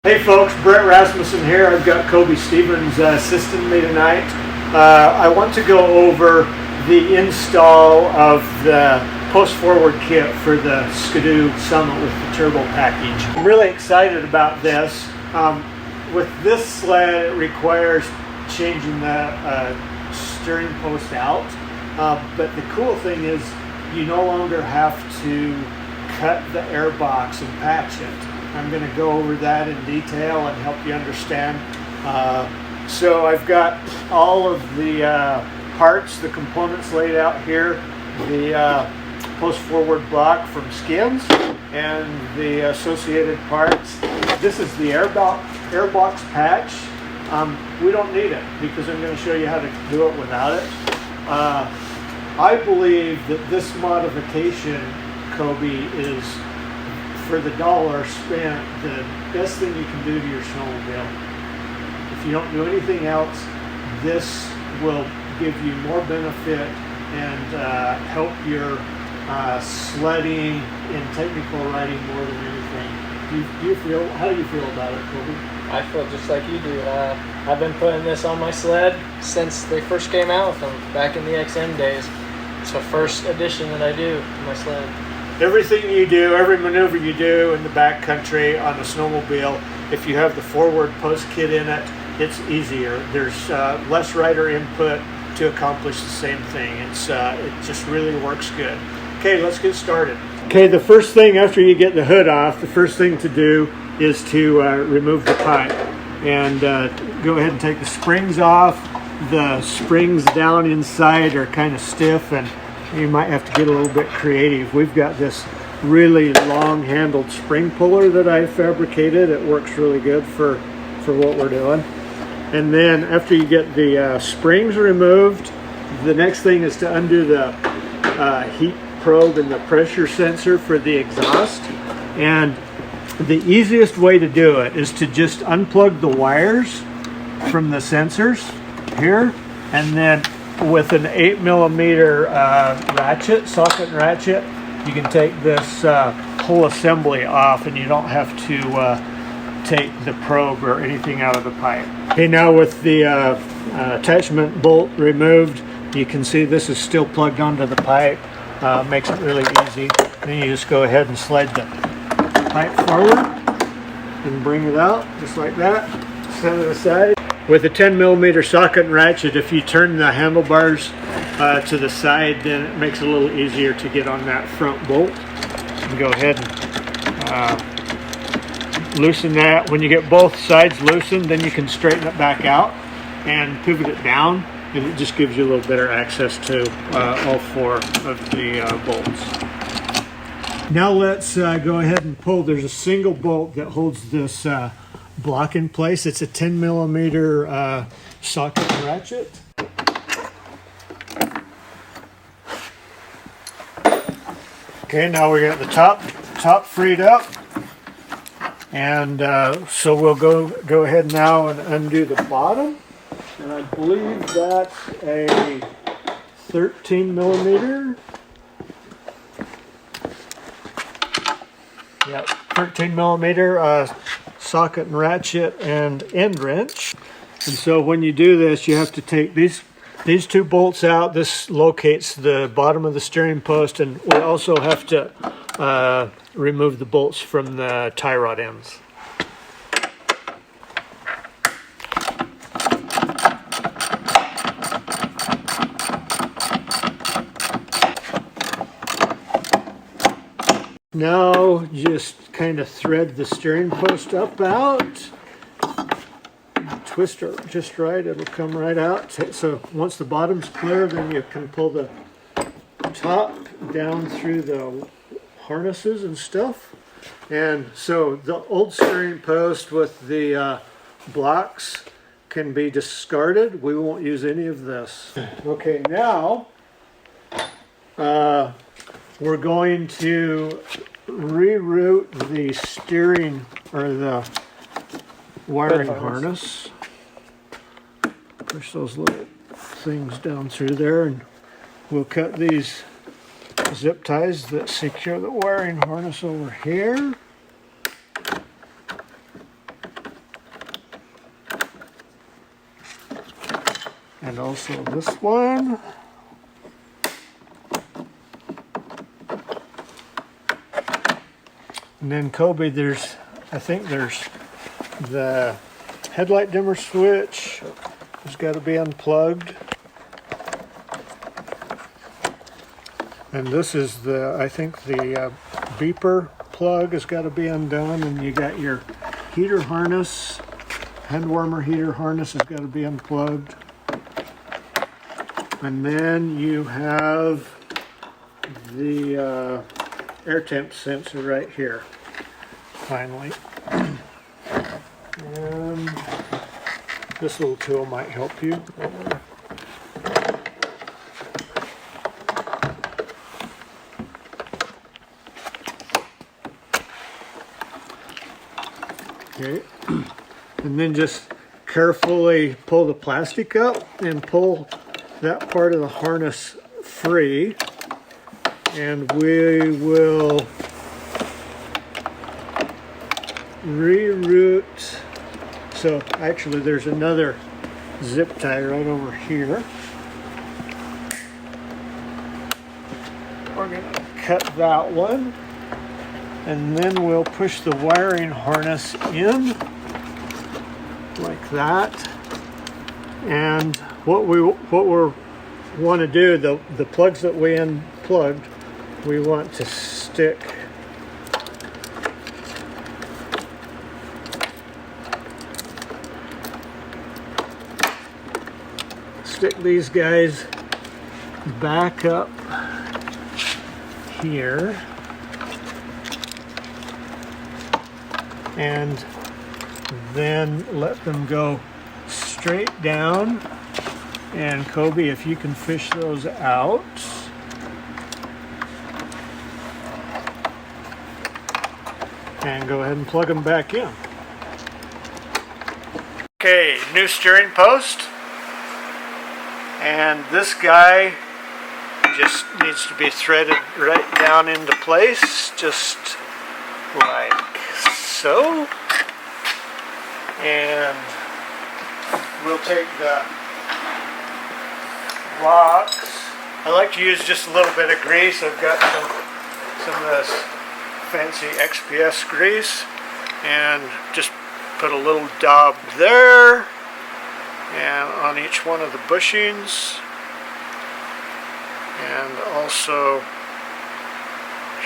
Hey folks, Bret Rasmussen here. I've got Kobe Stevens assisting me tonight. I want to go over the install of the post-forward kit for the Skidoo Summit with the turbo package. I'm really excited about this. With this sled, it requires changing the steering post out, but the cool thing is you no longer have to cut the air box and patch it. I'm going to go over that in detail and help you understand. So I've got all of the parts, the components laid out here. The post-forward block from Skins and the associated parts. This is the air box patch. We don't need it because I'm going to show you how to do it without it. I believe that this modification, Kobe, is for the dollar spent, the best thing you can do to your snowmobile. If you don't do anything else, this will give you more benefit and help your sledding and technical riding more than anything. How do you feel about it, Kobe? I feel just like you do. I've been putting this on my sled since they first came out with them, back in the XM days. It's the first addition that I do to my sled. Everything you do, every maneuver you do in the backcountry on a snowmobile, if you have the forward post kit in it, it's easier. There's less rider input to accomplish the same thing. It just really works good. Okay, let's get started. Okay, the first thing after you get the hood off, the first thing to do is to remove the pipe. And go ahead and take the springs off. The springs down inside are kind of stiff and you might have to get a little bit creative. We've got this really long-handled spring puller that I fabricated. It works really good for what we're doing. And then after you get the springs removed, the next thing is to undo the heat probe and the pressure sensor for the exhaust. And the easiest way to do it is to just unplug the wires from the sensors here, and then with an 8mm ratchet, socket and ratchet, you can take this whole assembly off and you don't have to take the probe or anything out of the pipe. Okay, now with the attachment bolt removed, you can see this is still plugged onto the pipe. Makes it really easy. Then you just go ahead and slide the pipe forward and bring it out just like that. Set it aside. With a 10mm socket and ratchet, if you turn the handlebars to the side, then it makes it a little easier to get on that front bolt. And go ahead and loosen that. When you get both sides loosened, then you can straighten it back out and pivot it down, and it just gives you a little better access to all four of the bolts. Now let's go ahead and pull. There's a single bolt that holds this block in place. It's a 10mm socket and ratchet. Okay, now we got the top freed up, and so we'll go ahead now and undo the bottom. And I believe that's a 13mm. Yep, 13mm socket and ratchet and end wrench. And so when you do this, you have to take these two bolts out. This locates the bottom of the steering post, and we also have to remove the bolts from the tie rod ends. Now just kind of thread the steering post up out. Twist it just right, it'll come right out. So once the bottom's clear, then you can pull the top down through the harnesses and stuff. And so the old steering post with the blocks can be discarded. We won't use any of this. Okay, now we're going to reroute the steering or the wiring harness. Push those little things down through there, and we'll cut these zip ties that secure the wiring harness over here. And also this one. And then Kobe, I think there's the headlight dimmer switch has got to be unplugged. And this is I think the beeper plug has got to be undone, and you got your heater harness, hand warmer heater harness has got to be unplugged. And then you have the air temp sensor right here, finally. And this little tool might help you. Okay, and then just carefully pull the plastic up and pull that part of the harness free, and we will reroute. So actually there's another zip tie right over here. We're going to cut that one, and then we'll push the wiring harness in like that. And what we want to do, the plugs that we unplugged, we want to stick these guys back up here, and then let them go straight down. And Kobe, if you can fish those out. And go ahead and plug them back in. Okay, new steering post. And this guy just needs to be threaded right down into place, just like so. And we'll take the blocks. I like to use just a little bit of grease. I've got some of this fancy XPS grease, and just put a little daub there, and on each one of the bushings, and also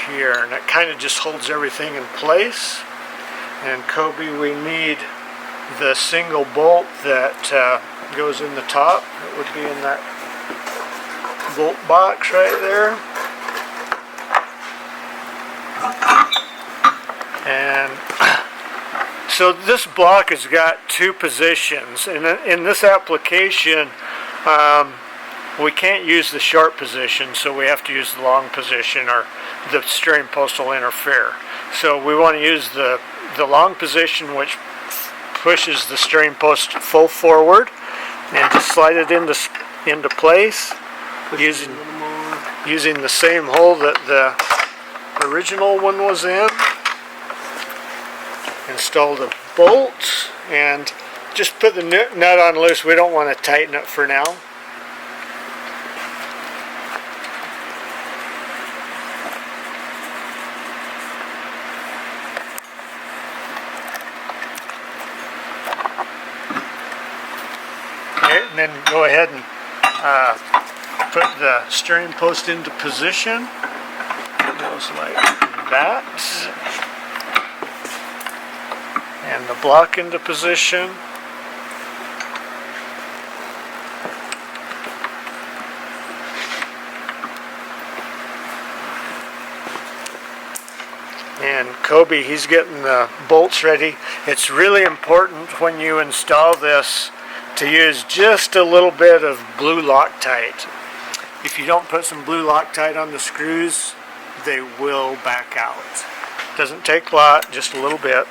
here, and it kind of just holds everything in place. And Kobe, we need the single bolt that goes in the top. It would be in that bolt box right there. And so this block has got two positions, and in this application we can't use the short position, so we have to use the long position or the steering post will interfere. So we want to use the long position, which pushes the steering post full forward, and just slide it into place using the same hole that the original one was in. Install the bolts and just put the nut on loose. We don't want to tighten it for now. Okay, and then go ahead and put the steering post into position. It goes like that. And the block into position. And Kobe, he's getting the bolts ready. It's really important when you install this to use just a little bit of blue Loctite. If you don't put some blue Loctite on the screws, they will back out. Doesn't take a lot, just a little bit.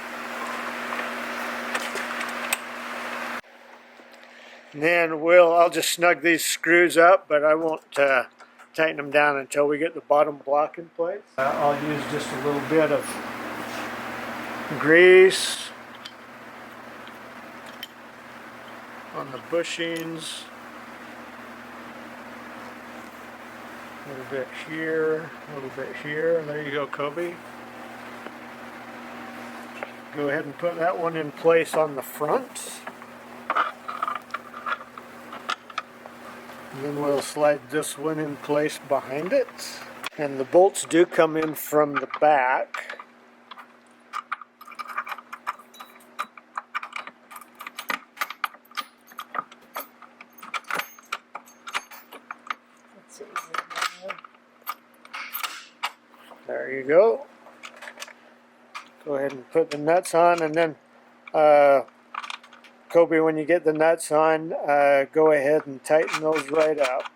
And then I'll just snug these screws up, but I won't tighten them down until we get the bottom block in place. I'll use just a little bit of grease on the bushings. little bit here, a little bit here, and there you go, Kobe. Go ahead and put that one in place on the front. And then we'll slide this one in place behind it. And the bolts do come in from the back. There you go. Go ahead and put the nuts on, and then Kobe, when you get the nuts on, go ahead and tighten those right up.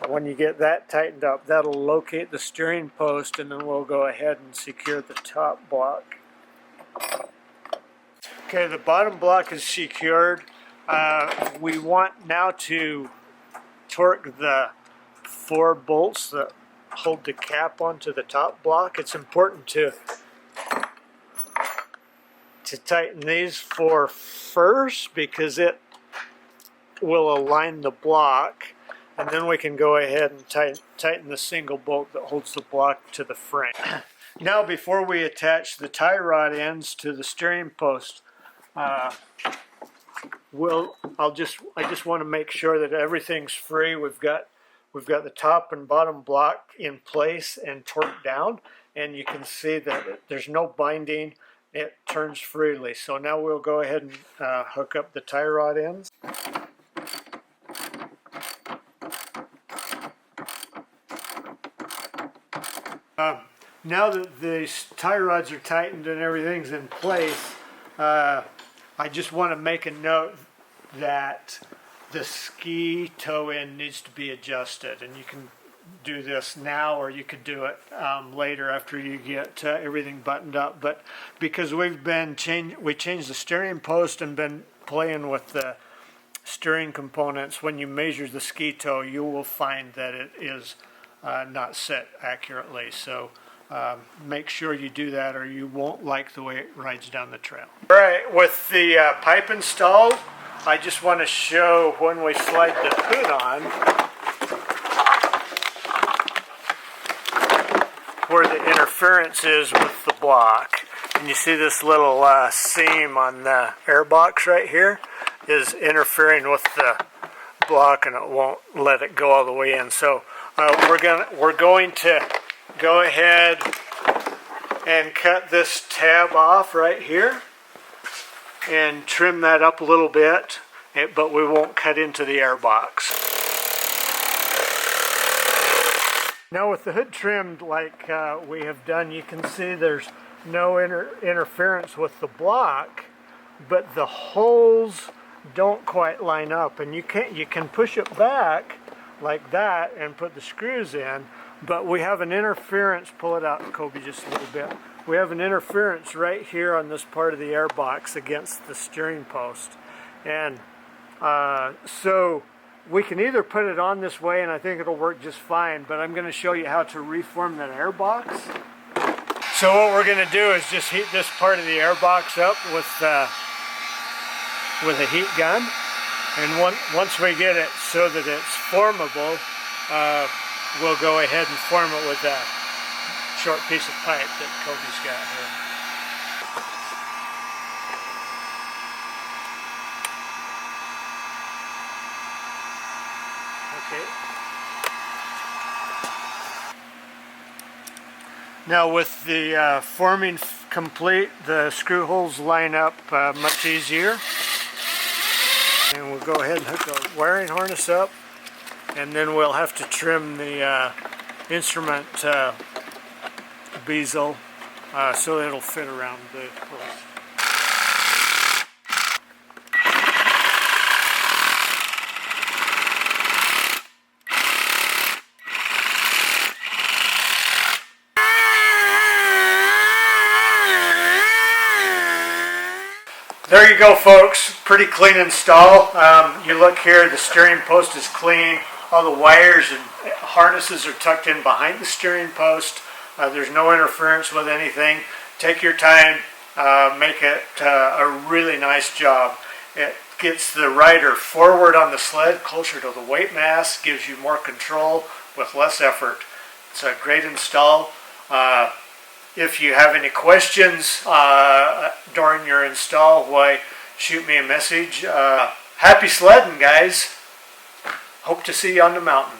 When you get that tightened up, that'll locate the steering post, and then we'll go ahead and secure the top block. Okay, the bottom block is secured. We want now to torque the 4 bolts that hold the cap onto the top block. It's important to tighten these 4 first, because it will align the block, and then we can go ahead and tighten the single bolt that holds the block to the frame. Now, before we attach the tie rod ends to the steering post, I just want to make sure that everything's free. We've got the top and bottom block in place and torqued down, and you can see that there's no binding. It turns freely. So now we'll go ahead and hook up the tie rod ends. Now that the tie rods are tightened and everything's in place, I just want to make a note that the ski toe end needs to be adjusted, and you can do this now, or you could do it later after you get everything buttoned up. But because we changed the steering post and been playing with the steering components, when you measure the ski toe, you will find that it is not set accurately. So make sure you do that, or you won't like the way it rides down the trail. All right, with the pipe installed, I just want to show when we slide the hood on where the interference is with the block. And you see this little seam on the air box right here is interfering with the block, and it won't let it go all the way in. So we're going to go ahead and cut this tab off right here and trim that up a little bit, but we won't cut into the air box. Now, with the hood trimmed like we have done, you can see there's no interference with the block, but the holes don't quite line up, and you can push it back like that and put the screws in, but we have an interference. Pull it out, Kobe, just a little bit. We have an interference right here on this part of the air box against the steering post, and so we can either put it on this way, and I think it'll work just fine, but I'm going to show you how to reform that air box. So what we're going to do is just heat this part of the air box up with a heat gun, and once we get it so that it's formable, we'll go ahead and form it with a short piece of pipe that Kobe's got here. Okay. Now, with the forming complete, the screw holes line up much easier. And we'll go ahead and hook the wiring harness up, and then we'll have to trim the instrument bezel so it'll fit around the post. There you go, folks. Pretty clean install. You look here, the steering post is clean. All the wires and harnesses are tucked in behind the steering post. There's no interference with anything. Take your time, make it a really nice job. It gets the rider forward on the sled, closer to the weight mass, gives you more control with less effort. It's a great install. If you have any questions during your install, why, shoot me a message. Happy sledding, guys. Hope to see you on the mountain.